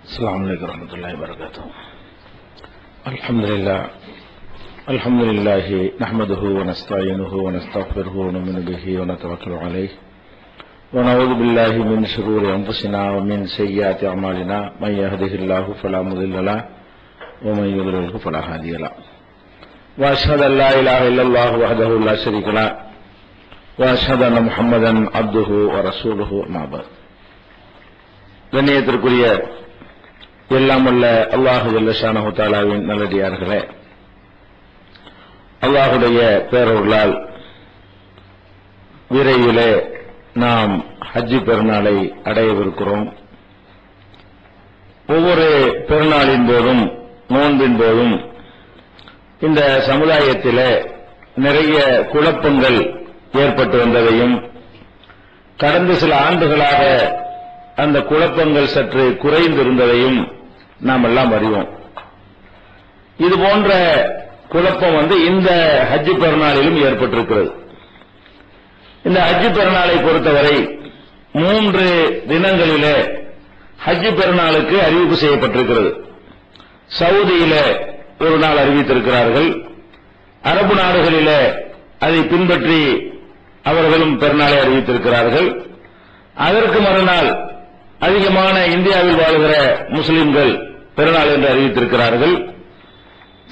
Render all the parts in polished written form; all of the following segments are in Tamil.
السلام عليكم ورحمة الله وبركاته. الحمد لله نحمده ونستعينه ونستغفره ونؤمن به ونتوكل عليه ونعوذ بالله من شرور أنفسنا ومن سيئات أعمالنا من يهده الله فلا مضل له ومن يضلله فلا هادي له وأشهد أن لا إله إلا الله وحده لا شريك له وأشهد أن محمدا عبده ورسوله أما بعد. கண்ணியத்திற்குரிய எல்லாம் வல்ல அல்லாஹு ஜல்ல ஷானஹு தஆலாவின் நல்லடியார்களே, அல்லாஹுடைய பேரருளால் விரைவிலே நாம் ஹஜ் பெருநாளை அடையவிருக்கிறோம். ஒவ்வொரு பெருநாளின் போதும் நோன்பின் போதும் இந்த சமுதாயத்திலே நிறைய குழப்பங்கள் ஏற்பட்டு வந்ததையும், கடந்த சில ஆண்டுகளாக அந்த குழப்பங்கள் சற்று குறைந்திருந்ததையும் நாம் எல்லாம் அறிவோம். இது போன்ற குழப்பம் இந்த ஹஜ் பெருநாளிலும் ஏற்பட்டிருக்கிறது. இந்த ஹஜ் பெருநாளை பொறுத்தவரை 3 தினங்களிலே ஹஜ் பெருநாளுக்கு அறிவிப்பு செய்யப்பட்டிருக்கிறது. சவுதியிலே ஒரு நாள் அறிவித்திருக்கிறார்கள். அரபு நாடுகளிலே அதை பின்பற்றி அவர்களும் பெருநாளை அறிவித்திருக்கிறார்கள். அதற்கு மறுநாள் அதிகமான இந்தியாவில் வாழ்கிற முஸ்லிம்கள் பெருநாள் என்று அறிவித்திருக்கிறார்கள்.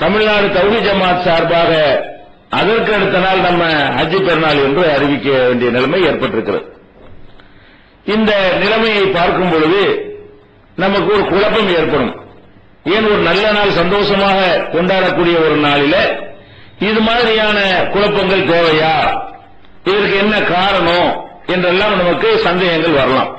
தமிழ்நாடு தௌஹீத் ஜமாத் சார்பாக அதற்கு அடுத்த நாள் நம்ம ஹஜ் பெருநாள் என்று அறிவிக்க வேண்டிய நிலைமை ஏற்பட்டிருக்கிறது. இந்த நிலைமையை பார்க்கும் பொழுது நமக்கு ஒரு குழப்பம் ஏற்படும். ஏன் ஒரு நல்ல நாள் சந்தோஷமாக கொண்டாடக்கூடிய ஒரு நாளில இது மாதிரியான குழப்பங்கள் தேவையா, இதற்கு என்ன காரணம் என்றெல்லாம் நமக்கு சந்தேகங்கள் வரலாம்.